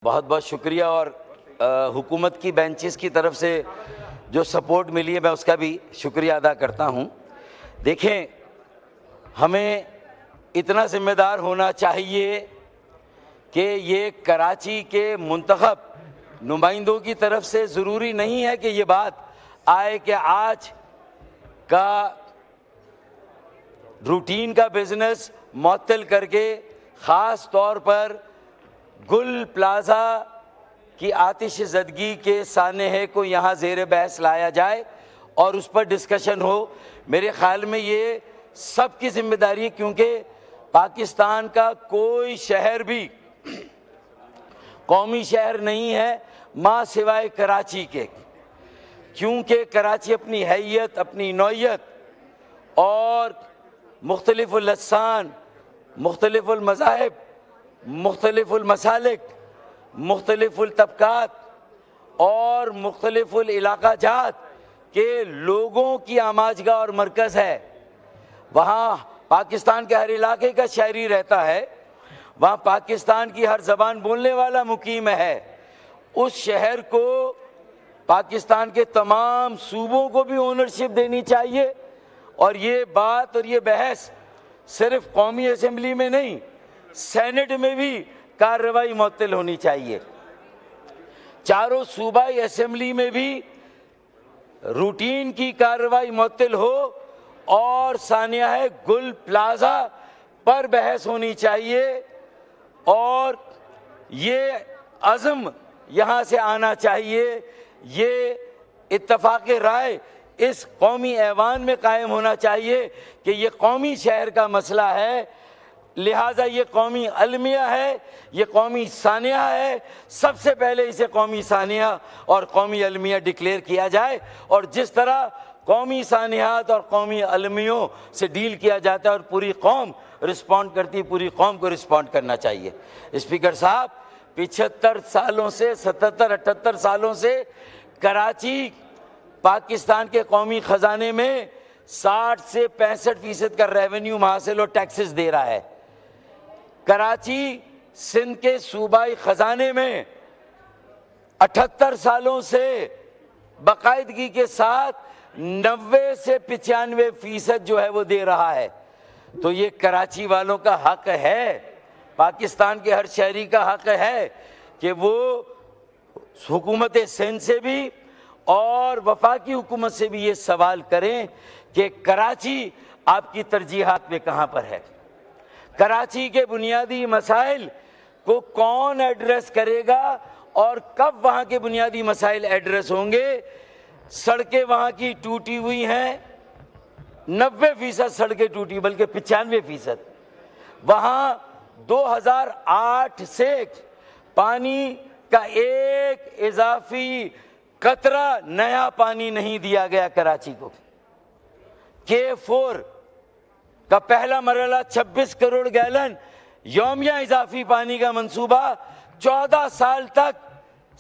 بہت بہت شکریہ اور حکومت کی بینچز کی طرف سے جو سپورٹ ملی ہے میں اس کا بھی شکریہ ادا کرتا ہوں۔ دیکھیں، ہمیں اتنا ذمہ دار ہونا چاہیے کہ یہ کراچی کے منتخب نمائندوں کی طرف سے ضروری نہیں ہے کہ یہ بات آئے کہ آج کا روٹین کا بزنس معطل کر کے خاص طور پر گل پلازا کی آتش زدگی کے سانحے کو یہاں زیر بحث لایا جائے اور اس پر ڈسکشن ہو۔ میرے خیال میں یہ سب کی ذمہ داری ہے، کیونکہ پاکستان کا کوئی شہر بھی قومی شہر نہیں ہے ماں سوائے کراچی کے، کیونکہ کراچی اپنی حیت، اپنی نوعیت اور مختلف اللسان، مختلف المذاہب، مختلف المسالک، مختلف الطبقات اور مختلف العلاقہ جات کے لوگوں کی آماجگاہ اور مرکز ہے۔ وہاں پاکستان کے ہر علاقے کا شہری رہتا ہے، وہاں پاکستان کی ہر زبان بولنے والا مقیم ہے۔ اس شہر کو پاکستان کے تمام صوبوں کو بھی اونرشپ دینی چاہیے، اور یہ بات اور یہ بحث صرف قومی اسمبلی میں نہیں، سینٹ میں بھی کارروائی معطل ہونی چاہیے۔ چاروں صوبائی اسمبلی میں بھی روٹین کی کارروائی معطل ہو اور سانحہ گل پلازا پر بحث ہونی چاہیے، اور یہ عزم یہاں سے آنا چاہیے، یہ اتفاق رائے اس قومی ایوان میں قائم ہونا چاہیے کہ یہ قومی شہر کا مسئلہ ہے، لہٰذا یہ قومی المیہ ہے، یہ قومی سانحہ ہے، سب سے پہلے اسے قومی سانحہ اور قومی المیہ ڈکلیئر کیا جائے، اور جس طرح قومی سانحات اور قومی المیوں سے ڈیل کیا جاتا ہے اور پوری قوم رسپونڈ کرتی، پوری قوم کو رسپونڈ کرنا چاہیے۔ اسپیکر صاحب، 75 سالوں سے 77-78 سالوں سے کراچی پاکستان کے قومی خزانے میں 60 سے 65% کا ریونیو حاصل اور ٹیکسز دے رہا ہے۔ کراچی سندھ کے صوبائی خزانے میں 78 سالوں سے باقاعدگی کے ساتھ 90 سے 95% جو ہے وہ دے رہا ہے۔ تو یہ کراچی والوں کا حق ہے، پاکستان کے ہر شہری کا حق ہے کہ وہ حکومت سندھ سے بھی اور وفاقی حکومت سے بھی یہ سوال کریں کہ کراچی آپ کی ترجیحات میں کہاں پر ہے، کراچی کے بنیادی مسائل کو کون ایڈریس کرے گا اور کب وہاں کے بنیادی مسائل ایڈریس ہوں گے۔ سڑکیں وہاں کی ٹوٹی ہوئی ہیں، 90% سڑکیں ٹوٹی، بلکہ 95%۔ وہاں 2008 سے پانی کا ایک اضافی قطرہ نیا پانی نہیں دیا گیا کراچی کو۔ K4 کا پہلا مرحلہ 26 کروڑ گیلن یومیہ اضافی پانی کا منصوبہ 14 سال تک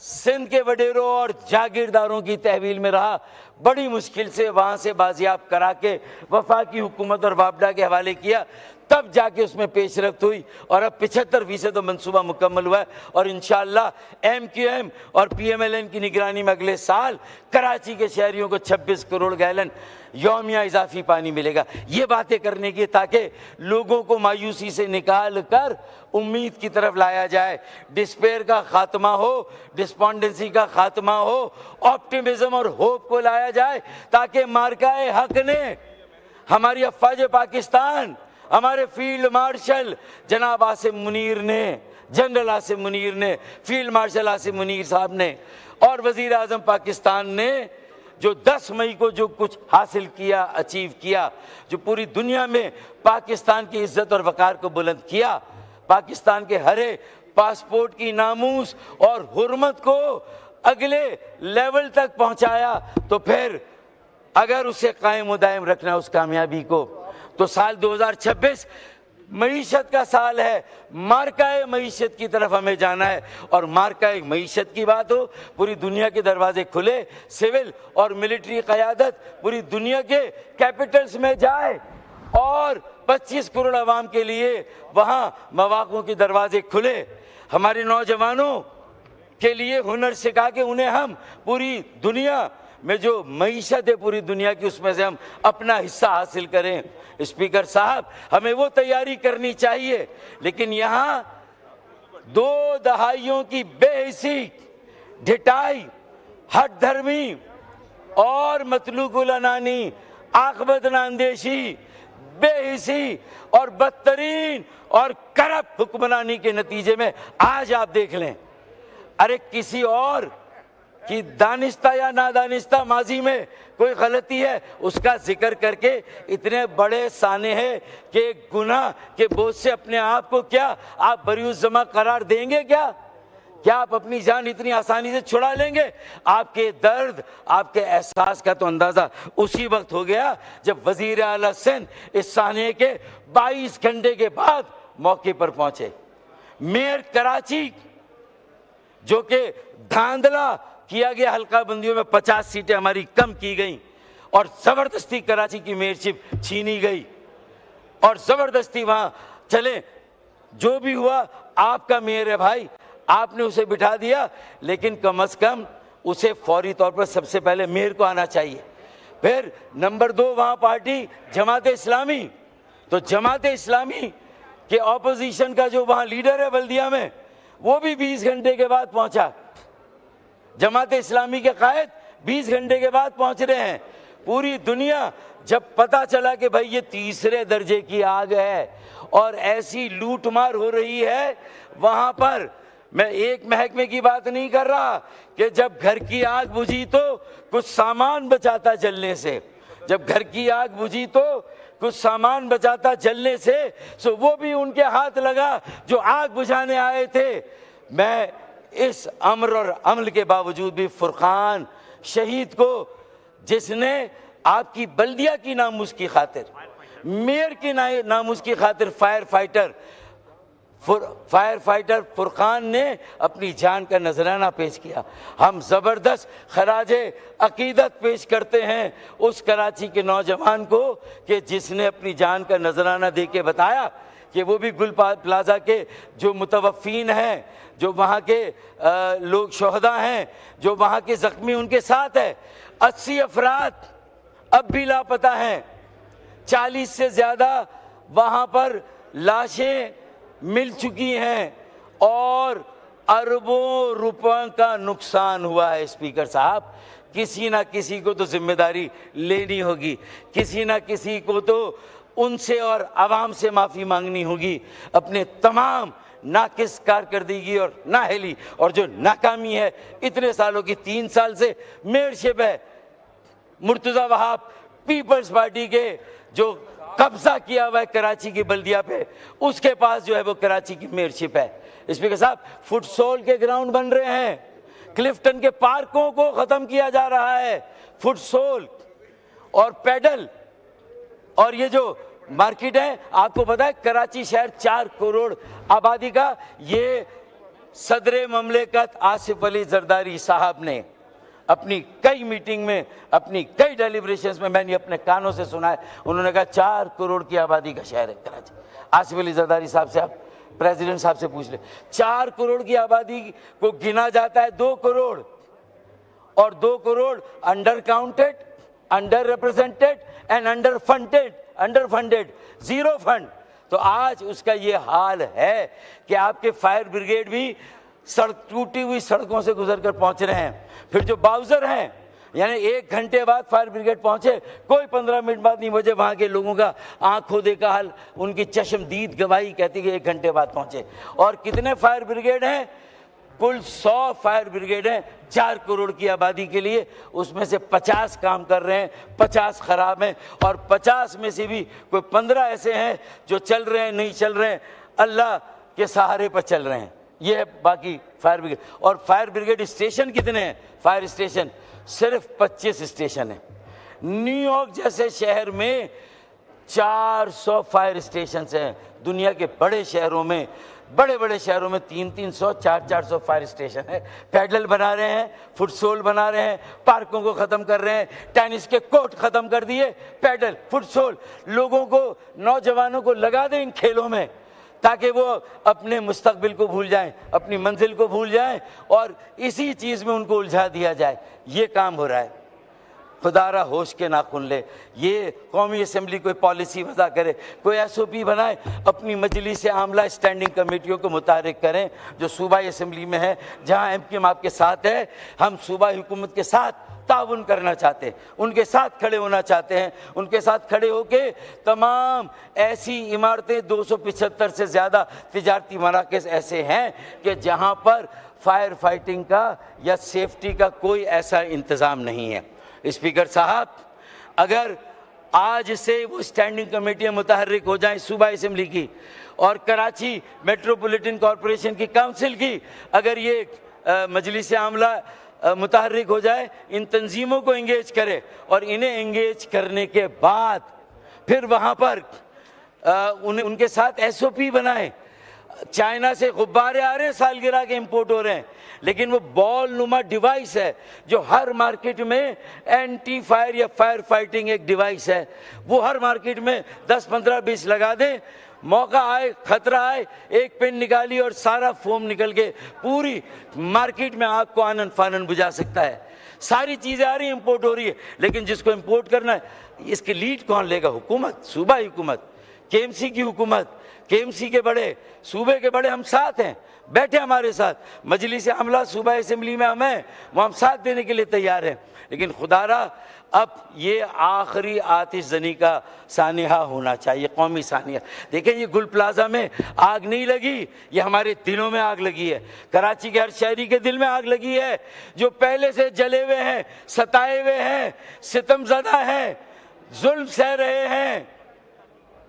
سندھ کے وڈیروں اور جاگیرداروں کی تحویل میں رہا، بڑی مشکل سے وہاں سے بازیاب کرا کے وفاقی حکومت اور وابڈا کے حوالے کیا، تب جا کے اس میں پیش رفت ہوئی، اور اب 75% منصوبہ مکمل ہوا ہے، اور انشاءاللہ MQM اور PMLN کی نگرانی میں اگلے سال کراچی کے شہریوں کو 26 کروڑ گیلن یومیہ اضافی پانی ملے گا۔ یہ باتیں کرنے کی تاکہ لوگوں کو مایوسی سے نکال کر امید کی طرف لایا جائے، ڈسپیئر کا خاتمہ ہو، ڈسپونڈنسی کا خاتمہ ہو، آپٹیمزم اور ہوپ کو لایا جائے، تاکہ مارکہ حق نے، ہماری افواج پاکستان، ہمارے فیلڈ مارشل جناب عاصم منیر نے، جنرل عاصم منیر نے، فیلڈ مارشل عاصم منیر صاحب نے اور وزیر اعظم پاکستان نے جو 10 مئی کو جو کچھ حاصل کیا، اچیو کیا، جو پوری دنیا میں پاکستان کی عزت اور وقار کو بلند کیا، پاکستان کے ہر پاسپورٹ کی ناموس اور حرمت کو اگلے لیول تک پہنچایا، تو پھر اگر اسے قائم و دائم رکھنا اس کامیابی کو، تو سال 2026 معیشت کا سال ہے، مارکہ معیشت کی طرف ہمیں جانا ہے، اور مارکہ معیشت کی بات ہو، پوری دنیا کے دروازے کھلے، سول اور ملٹری قیادت پوری دنیا کے کیپٹلز میں جائے، اور 25 کروڑ عوام کے لیے وہاں مواقع کے دروازے کھلے۔ ہمارے نوجوانوں کے لیے ہنر سکھا کے انہیں ہم پوری دنیا میں جو معیشت ہے پوری دنیا کی اس میں سے ہم اپنا حصہ حاصل کریں۔ اسپیکر صاحب، ہمیں وہ تیاری کرنی چاہیے، لیکن یہاں 2 دہائیوں کی بے حسی، ڈھٹائی، ہٹ دھرمی اور مطلوق العنانی، عاقبت اندیشی، بے حسی اور بدترین اور کرپٹ حکمرانی کے نتیجے میں آج آپ دیکھ لیں، ارے کسی اور کہ دانستہ یا نادانستہ ماضی میں کوئی غلطی ہے اس کا ذکر کر کے اتنے بڑے سانحے کہ گناہ کے بوجھ سے اپنے آپ کو کیا آپ بری الذمہ قرار دیں گے؟ کیا آپ اپنی جان اتنی آسانی سے چھڑا لیں گے؟ آپ کے درد، آپ کے احساس کا تو اندازہ اسی وقت ہو گیا جب وزیر اعلیٰ سندھ اس سانحے کے 22 گھنٹے کے بعد موقع پر پہنچے۔ میئر کراچی جو کہ دھاندلا کیا گیا، حلقہ بندیوں میں 50 سیٹیں ہماری کم کی گئیں اور زبردستی کراچی کی میئرشپ چھینی گئی اور زبردستی وہاں چلے، جو بھی ہوا آپ کا میئر ہے بھائی، آپ نے اسے بٹھا دیا، لیکن کم از کم اسے فوری طور پر سب سے پہلے میئر کو آنا چاہیے۔ پھر نمبر 2 وہاں پارٹی جماعت اسلامی، تو جماعت اسلامی کے اپوزیشن کا جو وہاں لیڈر ہے بلدیہ میں، وہ بھی 20 گھنٹے کے بعد پہنچا۔ جماعت اسلامی کے قائد 20 گھنٹے کے بعد پہنچ رہے ہیں۔ پوری دنیا جب پتا چلا کہ بھائی یہ تیسرے درجے کی آگ ہے اور ایسی لوٹ مار ہو رہی ہے وہاں پر، میں ایک محکمے کی بات نہیں کر رہا کہ جب گھر کی آگ بجھی تو کچھ سامان بچاتا جلنے سے، جب گھر کی آگ بجھی تو کچھ سامان بچاتا جلنے سے، سو وہ بھی ان کے ہاتھ لگا جو آگ بجھانے آئے تھے۔ میں اس امر اور عمل کے باوجود بھی فرقان شہید کو، جس نے آپ کی بلدیہ کی ناموس کی خاطر، میئر کی ناموس کی خاطر فائر فائٹر فرقان نے اپنی جان کا نذرانہ پیش کیا، ہم زبردست خراج عقیدت پیش کرتے ہیں اس کراچی کے نوجوان کو کہ جس نے اپنی جان کا نذرانہ دے کے بتایا کہ وہ بھی گل پلازہ کے جو متوفین ہیں، جو وہاں کے لوگ شہداء ہیں، جو وہاں کے زخمی ان کے ساتھ ہے، 80 افراد اب بھی لاپتہ ہیں، 40 سے زیادہ وہاں پر لاشیں مل چکی ہیں اور اربوں روپوں کا نقصان ہوا ہے۔ اسپیکر صاحب، کسی نہ کسی کو تو ذمہ داری لینی ہوگی، کسی نہ کسی کو تو ان سے اور عوام سے معافی مانگنی ہوگی اپنے تمام ناقص کارکردگی اور نااہلی اور جو ناکامی ہے اتنے سالوں کی، 3 سال سے میئرشپ ہے مرتضی وہاب پیپلز پارٹی کے، جو قبضہ کیا ہوا ہے کراچی کی بلدیہ پہ، اس کے پاس جو ہے وہ کراچی کی میئرشپ ہے۔ اسپیکر صاحب، فٹ سول کے گراؤنڈ بن رہے ہیں، کلفٹن کے پارکوں کو ختم کیا جا رہا ہے، فٹ سول اور پیڈل، اور یہ جو مارکیٹ ہے، آپ کو پتا ہے کراچی شہر 4 کروڑ آبادی کا، یہ صدر مملکت آصف علی زرداری صاحب نے اپنی کئی میٹنگ میں، اپنی کئی ڈیلیبریشنز میں نے اپنے کانوں سے سنا ہے، انہوں نے کہا 4 کروڑ کی آبادی کا شہر ہے کراچی۔ آصف علی زرداری صاحب سے آپ پریزیڈنٹ صاحب سے پوچھ لیں، 4 کروڑ کی آبادی کو گنا جاتا ہے 2 کروڑ، اور 2 crore under counted, under represented and under funded, zero fund. تو آج اس کا یہ حال ہے کہ آپ کے فائر بریگیڈ بھی ٹوٹی ہوئی سڑکوں سے گزر کر پہنچ رہے ہیں۔ پھر جو باؤزر ہیں، یعنی 1 گھنٹے بعد فائر بریگیڈ پہنچے، کوئی 15 منٹ بعد نہیں پہنچے، وہاں کے لوگوں کا آنکھوں دیکھا حال، ان کی چشم دید گواہی کہتی کہ 1 گھنٹے بعد پہنچے۔ اور کتنے فائر بریگیڈ ہیں؟ کل 100 فائر بریگیڈ ہیں 4 کروڑ کی آبادی کے لیے، اس میں سے 50 کام کر رہے ہیں، 50 خراب ہیں، اور 50 میں سے بھی کوئی 15 ایسے ہیں جو چل رہے ہیں، نہیں چل رہے ہیں، اللہ کے سہارے پر چل رہے ہیں۔ یہ ہے باقی فائر بریگیڈ۔ اور فائر بریگیڈ اسٹیشن کتنے ہیں؟ فائر اسٹیشن صرف 25 اسٹیشن ہیں۔ نیو یارک جیسے شہر میں 400 فائر اسٹیشنز ہیں۔ دنیا کے بڑے شہروں میں، بڑے شہروں میں 300 400 فائر اسٹیشن ہے۔ پیڈل بنا رہے ہیں، فٹ سول بنا رہے ہیں، پارکوں کو ختم کر رہے ہیں، ٹینس کے کورٹ ختم کر دیے، پیڈل، فٹ سول، لوگوں کو، نوجوانوں کو لگا دیں ان کھیلوں میں تاکہ وہ اپنے مستقبل کو بھول جائیں، اپنی منزل کو بھول جائیں اور اسی چیز میں ان کو الجھا دیا جائے۔ یہ کام ہو رہا ہے۔ خدا را ہوش کے ناخن لے، یہ قومی اسمبلی کوئی پالیسی وضع کرے، کوئی ایس او پی بنائے، اپنی مجلس عاملہ اسٹینڈنگ کمیٹیوں کو متحرک کریں جو صوبائی اسمبلی میں ہے، جہاں ایم کیو ایم آپ کے ساتھ ہے۔ ہم صوبائی حکومت کے ساتھ تعاون کرنا چاہتے ہیں، ان کے ساتھ کھڑے ہونا چاہتے ہیں، ان کے ساتھ کھڑے ہو کے تمام ایسی عمارتیں 275 سے زیادہ تجارتی مراکز ایسے ہیں کہ جہاں پر فائر فائٹنگ کا یا سیفٹی کا کوئی ایسا انتظام نہیں ہے۔ اسپیکر صاحب، اگر آج سے وہ اسٹینڈنگ کمیٹیاں متحرک ہو جائیں صوبائی اسمبلی کی اور کراچی میٹروپولیٹن کارپوریشن کی کونسل کی، اگر یہ مجلس عاملہ متحرک ہو جائے، ان تنظیموں کو انگیج کرے اور انہیں انگیج کرنے کے بعد پھر وہاں پر ان کے ساتھ ایس او پی بنائیں۔ چائنا سے غبارے آ رہے ہیں، سالگرہ کے امپورٹ ہو رہے ہیں، لیکن وہ بال نما ڈیوائس ہے جو ہر مارکیٹ میں اینٹی فائر یا فائر فائٹنگ ایک ڈیوائس ہے، وہ ہر مارکیٹ میں 10 15 20 لگا دیں، موقع آئے خطرہ آئے ایک پن نکالی اور سارا فوم نکل کے پوری مارکیٹ میں آگ کو آنن فانن بجھا سکتا ہے۔ ساری چیزیں آ رہی ہیں، امپورٹ ہو رہی ہے، لیکن جس کو امپورٹ کرنا ہے اس کی لیڈ کون لے گا؟ حکومت، صوبائی حکومت، کے ایم سی کی حکومت، کے ایم سی کے بڑے، صوبے کے بڑے ہم ساتھ ہیں، بیٹھے ہمارے ساتھ، مجلس عاملہ صوبائی اسمبلی میں ہم ہیں، وہ ہم ساتھ دینے کے لیے تیار ہیں، لیکن خدا را اب یہ آخری آتش زنی کا سانحہ ہونا چاہیے، قومی سانحہ۔ دیکھیں یہ گل پلازا میں آگ نہیں لگی، یہ ہمارے دلوں میں آگ لگی ہے، کراچی کے ہر شہری کے دل میں آگ لگی ہے، جو پہلے سے جلے ہوئے ہیں، ستائے ہوئے ہیں، ستم زدہ ہیں، ظلم سہ رہے ہیں۔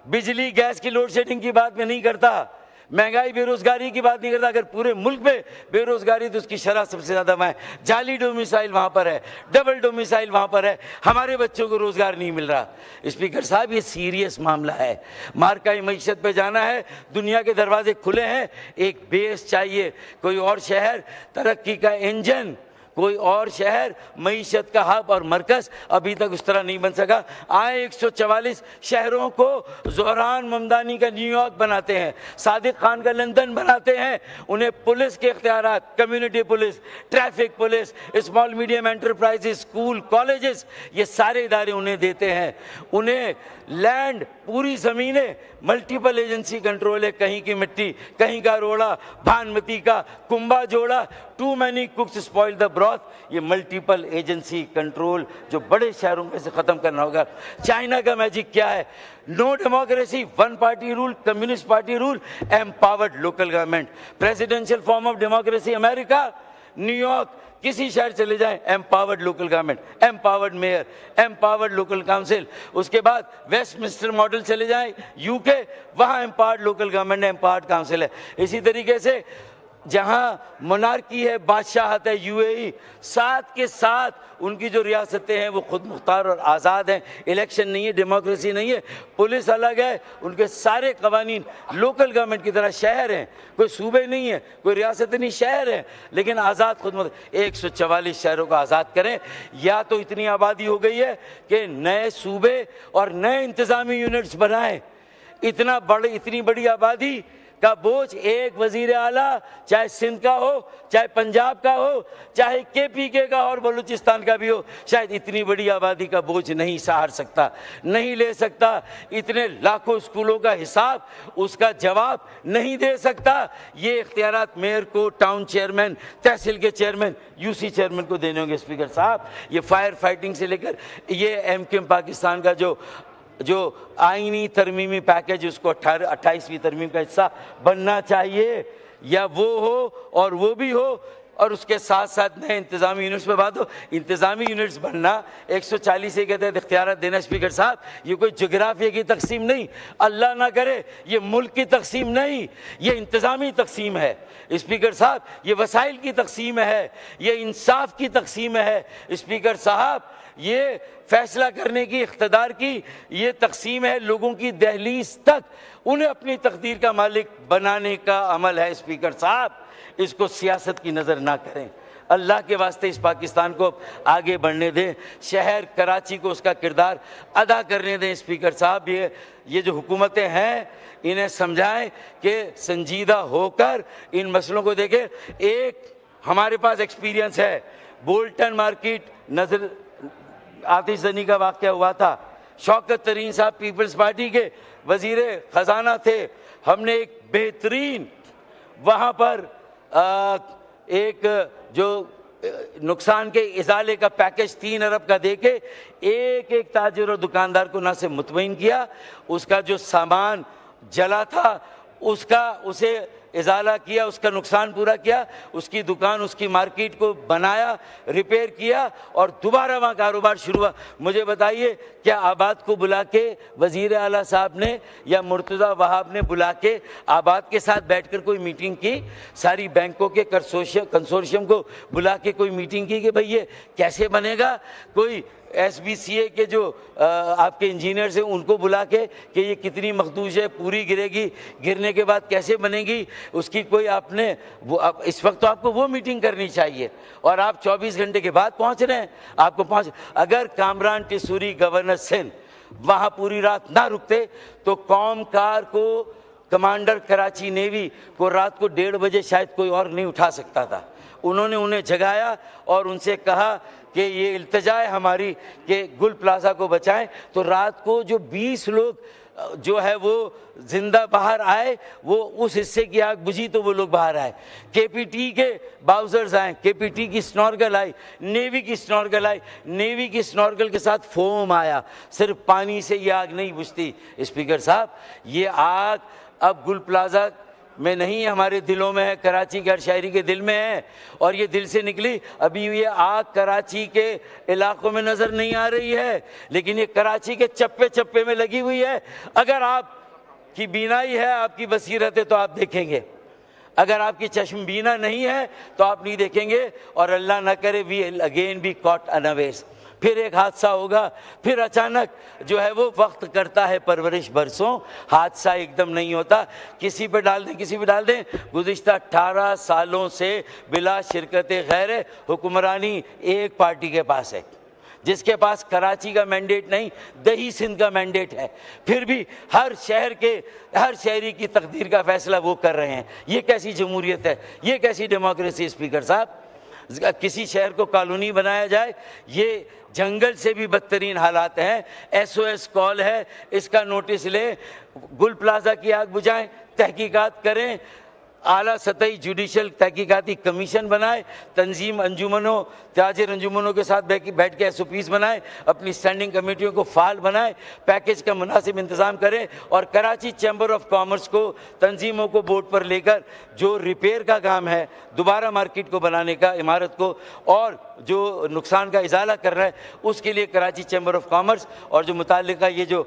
بجلی گیس کی لوڈ شیڈنگ کی بات میں نہیں کرتا، مہنگائی بے روزگاری کی بات نہیں کرتا، اگر پورے ملک میں بے روزگاری تو اس کی شرح سب سے زیادہ وہاں ہے، جعلی ڈومیسائل وہاں پر ہے، ڈبل ڈومیسائل وہاں پر ہے، ہمارے بچوں کو روزگار نہیں مل رہا۔ اسپیکر صاحب یہ سیریس معاملہ ہے، مارکائی معیشت پہ جانا ہے، دنیا کے دروازے کھلے ہیں، ایک بیس چاہیے، کوئی اور شہر ترقی کا انجن، کوئی اور شہر معیشت کا ہب اور مرکز ابھی تک اس طرح نہیں بن سکا۔ آئے 144 شہروں کو زہران ممدانی کا نیو یارک بناتے ہیں، صادق خان کا لندن بناتے ہیں، انہیں پولیس کے اختیارات، community police, traffic police, small medium enterprise, school, colleges, یہ سارے ادارے انہیں دیتے ہیں، انہیں لینڈ، پوری زمینیں، ملٹیپل ایجنسی کنٹرول ہے، کہیں کی مٹی، کہیں کا روڑا، بھانمتی کا کنبا جوڑا، too many cooks spoil the broth, یہ ملٹیپل ایجنسی کنٹرول جو بڑے شہروں میں سے ختم کرنا ہوگا۔ چائنا کا میجک کیا ہے؟ No democracy, one party rule, communist party rule, empowered local government, presidential form of democracy امریکہ، نیو یارک، کسی شہر چلے جائیں، empowered local government, empowered mayor, empowered local council. اس کے بعد ویسٹ منسٹر ماڈل چلے جائیں یو کے، وہاں empowered local government, empowered council ہے۔ اسی طریقے سے جہاں منارکی ہے، بادشاہت ہے، یو اے ای، ساتھ کے ساتھ ان کی جو ریاستیں ہیں وہ خود مختار اور آزاد ہیں، الیکشن نہیں ہے، ڈیموکریسی نہیں ہے، پولیس الگ ہے، ان کے سارے قوانین لوکل گورنمنٹ کی طرح، شہر ہیں، کوئی صوبے نہیں ہے، کوئی ریاست نہیں، شہر ہیں، لیکن آزاد خود مختار۔ 144 شہروں کو آزاد کریں، یا تو اتنی آبادی ہو گئی ہے کہ نئے صوبے اور نئے انتظامی یونٹس بنائیں۔ اتنی بڑی آبادی کا بوجھ ایک وزیر اعلیٰ، چاہے سندھ کا ہو، چاہے پنجاب کا ہو، چاہے کے پی کے کا اور بلوچستان کا بھی ہو، شاید اتنی بڑی آبادی کا بوجھ نہیں سہار سکتا، نہیں لے سکتا، اتنے لاکھوں اسکولوں کا حساب، اس کا جواب نہیں دے سکتا۔ یہ اختیارات میئر کو، ٹاؤن چیئرمین، تحصیل کے چیئرمین، یو سی چیئرمین کو دینے ہوں گے۔ اسپیکر صاحب، یہ فائر فائٹنگ سے لے کر یہ ایم کیو ایم پاکستان کا جو آئینی ترمیمی پیکج، اس کو 28ویں ترمیم کا حصہ بننا چاہیے، یا وہ ہو اور وہ بھی ہو، اور اس کے ساتھ ساتھ نئے انتظامی یونٹس پہ بات ہو۔ انتظامی یونٹس بننا 140 کے تحت اختیارات دینا، اسپیکر صاحب، یہ کوئی جغرافیہ کی تقسیم نہیں، اللہ نہ کرے یہ ملک کی تقسیم نہیں، یہ انتظامی تقسیم ہے۔ اسپیکر صاحب، یہ وسائل کی تقسیم ہے، یہ انصاف کی تقسیم ہے۔ اسپیکر صاحب، یہ فیصلہ کرنے کی، اقتدار کی یہ تقسیم ہے، لوگوں کی دہلیز تک انہیں اپنی تقدیر کا مالک بنانے کا عمل ہے۔ اسپیکر صاحب، اس کو سیاست کی نظر نہ کریں۔ اللہ کے واسطے اس پاکستان کو آگے بڑھنے دیں، شہر کراچی کو اس کا کردار ادا کرنے دیں۔ اسپیکر صاحب، یہ جو حکومتیں ہیں انہیں سمجھائیں کہ سنجیدہ ہو کر ان مسئلوں کو دیکھیں۔ ایک ہمارے پاس ایکسپیرینس ہے، بولٹن مارکیٹ نظر آتش زنی کا واقعہ ہوا تھا، شوکت ترین صاحب پیپلز پارٹی کے وزیر خزانہ تھے، ہم نے ایک بہترین وہاں پر ایک جو نقصان کے ازالے کا پیکج 3 ارب کا دے کے ایک تاجر اور دکاندار کو نہ سے مطمئن کیا، اس کا جو سامان جلا تھا اسے ازالہ کیا، اس کا نقصان پورا کیا، اس کی دکان، اس کی مارکیٹ کو بنایا، ریپیئر کیا اور دوبارہ وہاں کاروبار شروع ہوا۔ مجھے بتائیے، کیا آباد کو بلا کے وزیر اعلیٰ صاحب نے یا مرتضی وہاب نے بلا کے آباد کے ساتھ بیٹھ کر کوئی میٹنگ کی؟ ساری بینکوں کے کنسورشیم کو بلا کے کوئی میٹنگ کی کہ بھئی یہ کیسے بنے گا؟ کوئی ایس بی سی اے کے جو آپ کے انجینئرز ہیں ان کو بلا کے کہ یہ کتنی مخدوش ہے، پوری گرے گی، گرنے کے بعد کیسے بنے گی، اس کی کوئی آپ نے اس وقت تو آپ کو وہ میٹنگ کرنی چاہیے، اور آپ 24 گھنٹے کے بعد پہنچ رہے ہیں۔ آپ کو اگر کامران ٹیسوری گورنر سندھ وہاں پوری رات نہ رکتے تو قوم کار کو، کمانڈر کراچی نیوی کو رات کو 1:30 بجے شاید کوئی اور نہیں اٹھا سکتا تھا۔ انہیں جگایا اور ان سے کہا کہ یہ التجا ہے ہماری کہ گل پلازا کو بچائیں، تو رات کو جو 20 لوگ جو ہے وہ زندہ باہر آئے، وہ اس حصے کی آگ بجھی تو وہ لوگ باہر آئے۔ کے پی ٹی کے باؤزرز آئے، کے پی ٹی کی سنورگل آئی، نیوی کی سنورگل آئی، نیوی کی سنورگل کے ساتھ فوم آیا، صرف پانی سے یہ آگ نہیں بجھتی۔ اسپیکر صاحب، یہ آگ اب گل پلازا میں نہیں، ہمارے دلوں میں ہے، کراچی کے ہر شہری کے دل میں ہے، اور یہ دل سے نکلی۔ ابھی یہ آگ کراچی کے علاقوں میں نظر نہیں آ رہی ہے، لیکن یہ کراچی کے چپے چپے میں لگی ہوئی ہے۔ اگر آپ کی بینائی ہے، آپ کی بصیرت ہے تو آپ دیکھیں گے، اگر آپ کی چشم بینا نہیں ہے تو آپ نہیں دیکھیں گے، اور اللہ نہ کرے وی اگین بی کاٹ انویئرز، پھر ایک حادثہ ہوگا، پھر اچانک جو ہے وہ وقت کرتا ہے پرورش برسوں، حادثہ ایک دم نہیں ہوتا، کسی پہ ڈال دیں۔ گزشتہ 18 سالوں سے بلا شرکت غیر حکمرانی ایک پارٹی کے پاس ہے، جس کے پاس کراچی کا مینڈیٹ نہیں، دہی سندھ کا مینڈیٹ ہے، پھر بھی ہر شہری کی تقدیر کا فیصلہ وہ کر رہے ہیں۔ یہ کیسی جمہوریت ہے، یہ کیسی ڈیموکریسی؟ اسپیکر صاحب، کسی شہر کو کالونی بنایا جائے، یہ جنگل سے بھی بدترین حالات ہیں۔ ایس او ایس کال ہے، اس کا نوٹس لیں، گل پلازا کی آگ بجھائیں، تحقیقات کریں، اعلیٰ سطحی جوڈیشل تحقیقاتی کمیشن بنائے، تنظیم انجمنوں، تاجر انجمنوں کے ساتھ بیٹھ کے ایس او پیز بنائیں، اپنی اسٹینڈنگ کمیٹیوں کو فعال بنائیں، پیکج کا مناسب انتظام کریں، اور کراچی چیمبر آف کامرس کو، تنظیموں کو بورڈ پر لے کر جو ریپیئر کا کام ہے، دوبارہ مارکیٹ کو بنانے کا، عمارت کو، اور جو نقصان کا ازالہ کر رہا ہے، اس کے لیے کراچی چیمبر آف کامرس اور جو متعلقہ یہ جو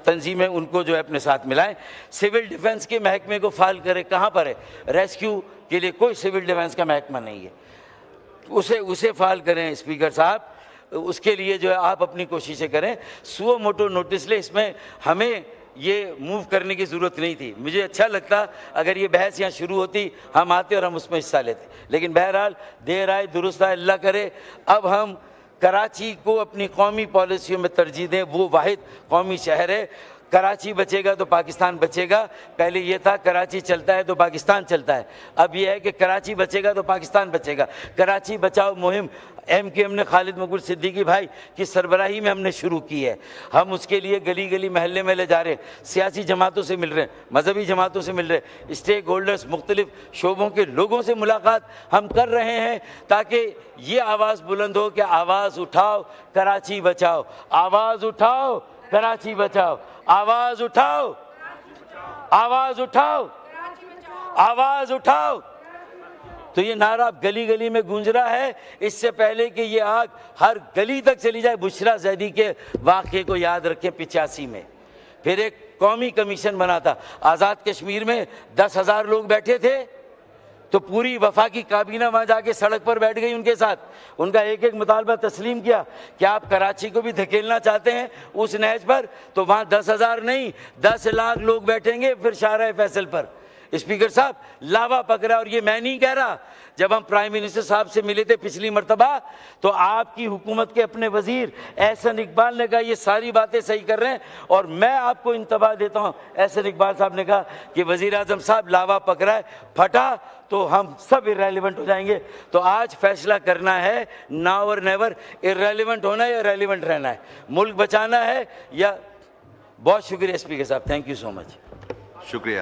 تنظیم ہے ان کو جو ہے اپنے ساتھ ملائیں۔ سول ڈیفنس کے محکمے کو فعال کرے، کہاں پر ہے؟ ریسکیو کے لیے کوئی سول ڈیفنس کا محکمہ نہیں ہے، اسے فعال کریں۔ اسپیکر صاحب، اس کے لیے جو ہے آپ اپنی کوششیں کریں، سو موٹو نوٹس لیں۔ اس میں ہمیں یہ موو کرنے کی ضرورت نہیں تھی، مجھے اچھا لگتا اگر یہ بحث یہاں شروع ہوتی، ہم آتے اور ہم اس میں حصہ لیتے، لیکن بہرحال دیر آئے درست آئے، اللہ کرے اب ہم کراچی کو اپنی قومی پالیسیوں میں ترجیح دیں۔ وہ واحد قومی شہر ہے، کراچی بچے گا تو پاکستان بچے گا۔ پہلے یہ تھا کراچی چلتا ہے تو پاکستان چلتا ہے، اب یہ ہے کہ کراچی بچے گا تو پاکستان بچے گا۔ کراچی بچاؤ مہم ایم کیو ایم نے خالد مقبول صدیقی بھائی کی سربراہی میں ہم نے شروع کی ہے، ہم اس کے لیے گلی گلی محلے محلے جا رہے ہیں، سیاسی جماعتوں سے مل رہے ہیں، مذہبی جماعتوں سے مل رہے ہیں، اسٹیک ہولڈرز، مختلف شعبوں کے لوگوں سے ملاقات ہم کر رہے ہیں، تاکہ یہ آواز بلند ہو کہ آواز اٹھاؤ کراچی بچاؤ، آواز اٹھاؤ کراچی بچاؤ، آواز اٹھاؤ، آواز اٹھاؤ، آواز اٹھاؤ۔ تو یہ نعرہ گلی گلی میں گونج رہا ہے۔ اس سے پہلے کہ یہ آگ ہر گلی تک چلی جائے، بشرا زیدی کے واقعے کو یاد رکھیں 85 میں، پھر ایک قومی کمیشن بنا تھا، آزاد کشمیر میں 10,000 لوگ بیٹھے تھے، تو پوری وفاقی کابینہ وہاں جا کے سڑک پر بیٹھ گئی ان کے ساتھ، ان کا ایک ایک مطالبہ تسلیم کیا کہ آپ کراچی کو بھی دھکیلنا چاہتے ہیں اس نہج پر، تو وہاں 10,000 نہیں 10 لاکھ لوگ بیٹھیں گے پھر شاہراہ فیصل پر۔ اسپیکر صاحب لاوا پک رہا ہے، اور یہ میں نہیں کہہ رہا. جب ہم پرائم منسٹر صاحب سے ملے تھے پچھلی مرتبہ تو آپ کی حکومت کے اپنے وزیر احسن اقبال نے کہا یہ ساری باتیں صحیح کر رہے ہیں، اور میں آپ کو انتباہ دیتا ہوں، احسن اقبال صاحب نے کہا کہ وزیر اعظم صاحب لاوا پک رہا ہے، پھٹا تو ہم سب ارریلیونٹ ہو جائیں گے. تو آج فیصلہ کرنا ہے، ناؤ اور نیور، ارریلیونٹ ہونا ہے یا ریلیونٹ رہنا ہے، ملک بچانا ہے یا. بہت شکریہ اسپیکر صاحب، تھینک یو سو مچ. شکریہ.